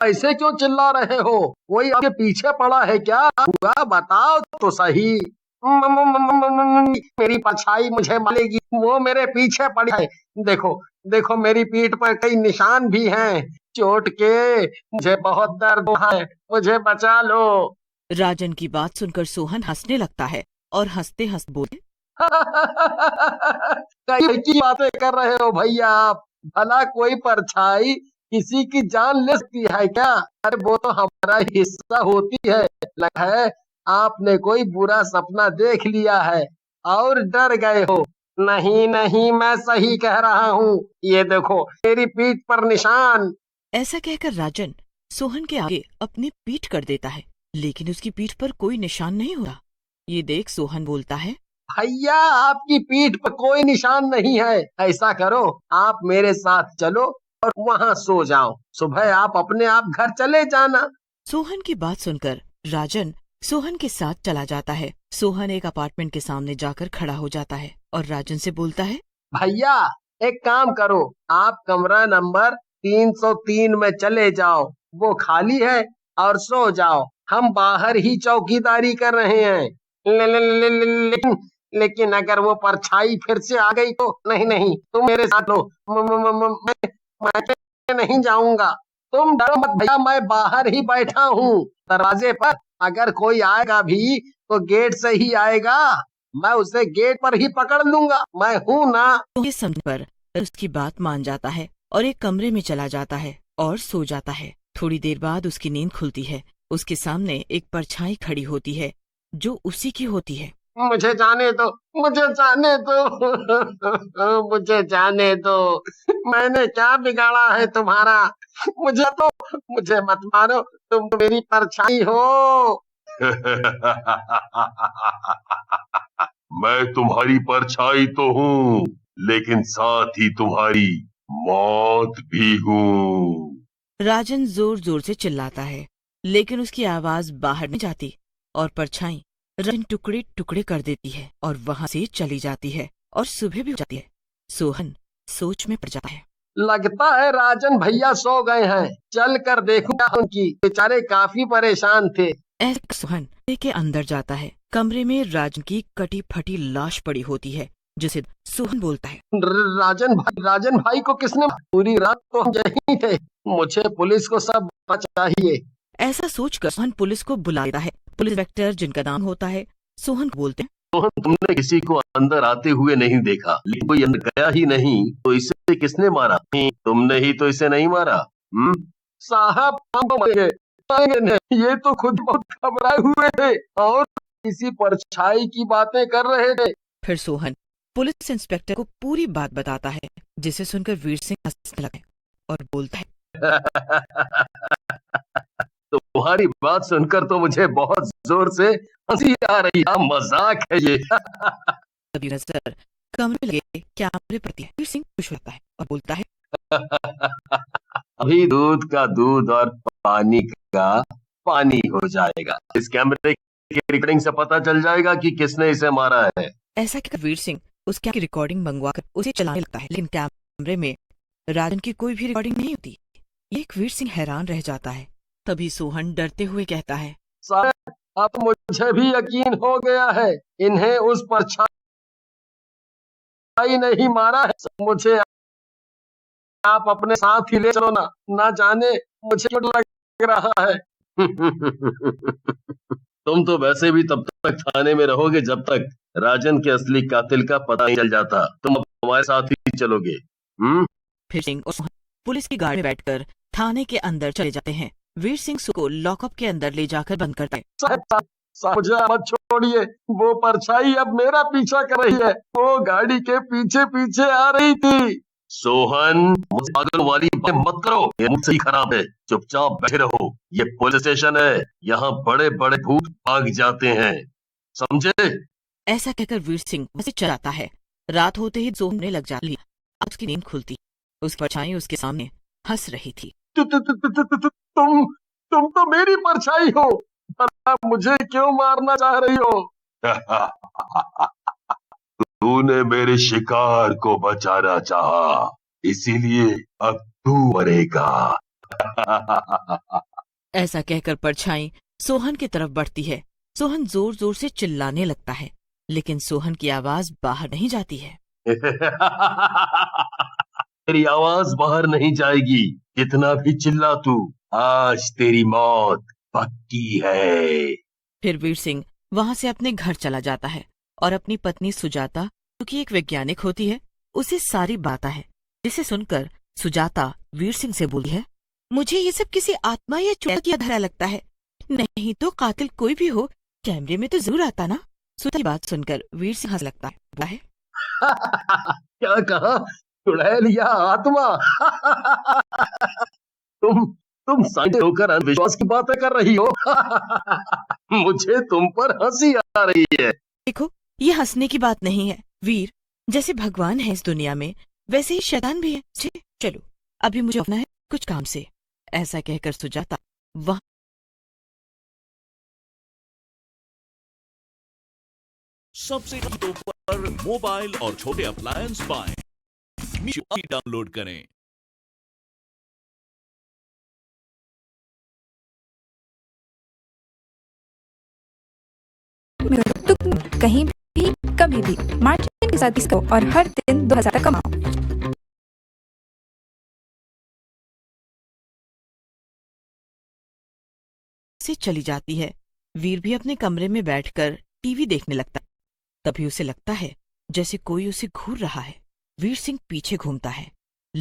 ऐसे क्यों चिल्ला रहे हो? कोई आपके पीछे पड़ा है क्या? हुआ बताओ तो सही। मेरी परछाई मुझे मारेगी, वो मेरे पीछे पड़ी है। देखो देखो, मेरी पीठ पर कई निशान भी हैं चोट के। मुझे बहुत दर्द हो रहा है, मुझे बचा लो। राजन की बात सुनकर सोहन हंसने लगता है और हंसते हंसते बोले, कई की बातें कर रहे हो भैया आप? भला कोई परछाई किसी की जान ले सकती है क्या? अरे वो तो हमारा हिस्सा होती है। लगा है आपने कोई बुरा सपना देख लिया है और डर गए हो। नहीं नहीं, मैं सही कह रहा हूँ। ये देखो मेरी पीठ पर निशान। ऐसा कहकर राजन सोहन के आगे अपनी पीठ कर देता है, लेकिन उसकी पीठ पर कोई निशान नहीं हो रहा। ये देख सोहन बोलता है, भैया आपकी पीठ पर कोई निशान नहीं है। ऐसा करो, आप मेरे साथ चलो और वहां सो जाओ। सुबह आप अपने आप घर चले जाना। सोहन की बात सुनकर राजन सोहन के साथ चला जाता है। सोहन एक अपार्टमेंट के सामने जाकर खड़ा हो जाता है और राजन से बोलता है, भैया एक काम करो, आप कमरा नंबर 303 में चले जाओ। वो खाली है और सो जाओ। हम बाहर ही चौकीदारी कर रहे हैं। ले, ले, ले, ले, लेकिन लेकिन अगर वो परछाई फिर से आ गई तो? नहीं नहीं, तुम मेरे साथ लो। मैं नहीं जाऊंगा। तुम डरो मत भैया, मैं बाहर ही बैठा हूँ दरवाजे पर। अगर कोई आएगा भी तो गेट से ही आएगा। मैं उसे गेट पर ही पकड़ लूंगा, मैं हूं ना। तो ये समझ पर उसकी बात मान जाता है और एक कमरे में चला जाता है और सो जाता है। थोड़ी देर बाद उसकी नींद खुलती है। उसके सामने एक परछाई खड़ी होती है जो उसी की होती है। मुझे जाने दो, मुझे जाने दो। मुझे जाने दो। मैंने क्या बिगाड़ा है तुम्हारा? मुझे मत मारो, तुम तो मेरी परछाई हो। मैं तुम्हारी परछाई तो हूँ, लेकिन साथ ही तुम्हारी मौत भी हूँ। राजन जोर जोर से चिल्लाता है, लेकिन उसकी आवाज बाहर नहीं जाती और परछाई राजन टुकड़े टुकड़े कर देती है और वहां से चली जाती है और सुबह भी हो जाती है। सोहन सोच में पड़ जाता है। लगता है राजन भैया सो गए हैं। चल कर देखूंगा, उनकी बेचारे काफी परेशान थे। ऐसे सोहन कमरे के अंदर जाता है। कमरे में राजन की कटी फटी लाश पड़ी होती है, जिसे सोहन बोलता है, राजन भाई को किसने? पूरी रात तो हम यहीं थे। मुझे पुलिस को सब पता चाहिए। ऐसा सोचकर सोहन पुलिस को बुला लेता है। पुलिस इंस्पेक्टर, जिनका नाम होता है, सोहन को बोलते हैं, रोहन, तुमने किसी को अंदर आते हुए नहीं देखा, लेकिन कोई अंदर गया ही नहीं तो इसे किसने मारा? नहीं, तुमने ही तो इसे नहीं मारा। साहब हम तो मरेंगे नहीं। ये तो खुद बहुत घबराए हुए थे और किसी परछाई की बातें कर रहे थे। फिर सोहन पुलिस इंस्पेक्टर को पूरी बात बताता है, जिसे सुनकर वीर सिंह हंसने लगा और बोलता है, तुम्हारी बात सुनकर तो मुझे बहुत जोर से हंसी आ रही है। मजाक है ये। तभी नजर कमरे में लगे कैमरे पर आती है। वीर सिंह खुश होता है और बोलता है, अभी दूध का दूध और पानी का पानी हो जाएगा। इस कैमरे की रिकॉर्डिंग से पता चल जाएगा कि किसने इसे मारा है। ऐसा कहकर वीर सिंह उस कैमरे की रिकॉर्डिंग मंगवाकर उसे चलाने लगता है, लेकिन कैमरे में राजन की कोई भी रिकॉर्डिंग नहीं होती। एक वीर सिंह हैरान रह जाता है। तभी सोहन डरते हुए कहता है, साहब अब मुझे भी यकीन हो गया है, इन्हें उस परछाई ने ही मारा है। मुझे आप अपने साथ ही ले चलो ना। ना जाने मुझे क्यों लग रहा है। तुम तो वैसे भी तब तक थाने में रहोगे जब तक राजन के असली कातिल का पता नहीं चल जाता। तुम अब हमारे साथ ही चलोगे। फिर सिंह और सोहन पुलिस की गाड़ी में बैठकर थाने के अंदर चले जाते हैं। वीर सिंह को लॉकअप के अंदर ले जाकर बंद करता है। साहब मुझे मत छोड़िए। वो परछाई अब मेरा पीछा कर रही है। वो गाड़ी के पीछे पीछे आ रही थी। सोहन, मुझे पागल वाली बातें मत करो, ये मुझसे ही खराब है। चुपचाप बैठे रहो। ये पुलिस स्टेशन है, यहाँ बड़े बड़े भूत भाग जाते हैं, समझे? ऐसा कहकर वीर सिंह वहां से चला जाता है। रात होते ही सोने लग जाती। अब उसकी नींद खुलती। उसकी परछाई उसके सामने हंस रही थी। तुम तो मेरी परछाई हो। भला मुझे क्यों मारना चाह रही हो? तूने मेरे शिकार को बचाना चाहा, इसीलिए अब तू मरेगा। ऐसा कहकर परछाई सोहन की तरफ बढ़ती है। सोहन जोर जोर से चिल्लाने लगता है, लेकिन सोहन की आवाज बाहर नहीं जाती है। तेरी आवाज बाहर नहीं जाएगी, कितना भी चिल्ला तू, आज तेरी मौत पक्की है। फिर वीर सिंह वहां से अपने घर चला जाता है और अपनी पत्नी सुजाता, जो कि एक वैज्ञानिक होती है, उसे सारी बात है, जिसे सुनकर सुजाता वीर सिंह से बोली है, मुझे ये सब किसी आत्मा या चुड़ैल की तरह लगता है, नहीं तो कातिल कोई भी हो कैमरे में तो जरूर आता ना। सुजाता की बात सुनकर वीर सिंह हंस लगता है, बोला है, क्या कहा, चुड़ैल या आत्मा? तुम तुम साइंटिस्ट होकर अंधविश्वास की बातें कर रही हो। मुझे तुम पर हंसी आ रही है। देखो ये हंसने की बात नहीं है वीर, जैसे भगवान है इस दुनिया में वैसे ही शैतान भी है। चलो अभी मुझे अपना है कुछ काम से। ऐसा कहकर सुजाता वह सबसे कीमतों पर मोबाइल और छोटे अप्लायंस पाएं। मीशो ऐप डाउनलोड करें। तुम कहीं भी कभी भी मार्जिन के साथ इसको और हर दिन 2000 तक कमाओ। से चली जाती है। वीर भी अपने कमरे में बैठकर टीवी देखने लगता है। तभी उसे लगता है जैसे कोई उसे घूर रहा है। वीर सिंह पीछे घूमता है,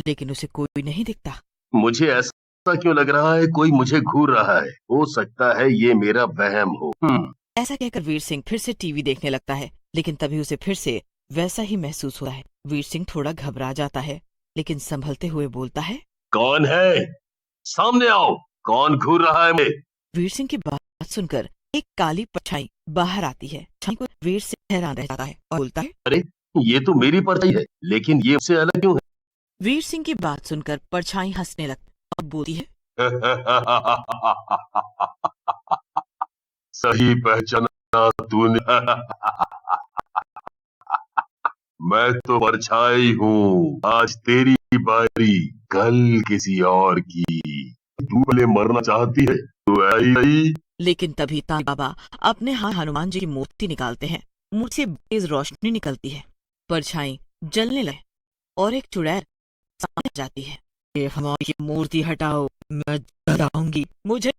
लेकिन उसे कोई नहीं दिखता। मुझे ऐसा क्यों लग रहा है, कोई मुझे घूर रहा है, हो सकता है ये मेरा वहम हो। ऐसा कहकर वीर सिंह फिर से टीवी देखने लगता है, लेकिन तभी उसे फिर से वैसा ही महसूस होता है। वीर सिंह थोड़ा घबरा जाता है, लेकिन संभलते हुए बोलता है, कौन है, सामने आओ, कौन घूर रहा है मुझे? वीर सिंह की बात सुनकर एक काली परछाई बाहर आती है। परछाई को वीर सिंह हैरान रह जाता है और बोलता है, अरे ये तो मेरी परछाई है, लेकिन ये उससे अलग क्यों है? वीर सिंह की बात सुनकर परछाई हंसने लगती और बोलती है, सही पहचाना तूने। मैं तो परछाई हूँ, आज तेरी बारी, कल किसी और की। तू पहले मरना चाहती है तो आई। लेकिन तभी तांत्रिक बाबा अपने हाथ हनुमान जी की मूर्ति निकालते हैं। मूर्ति से तेज रोशनी निकलती है, परछाई जलने लगे और एक चुड़ैल सामने आ जाती है। ये हनुमान की मूर्ति हटाओ, मैं डराऊंगी, मुझे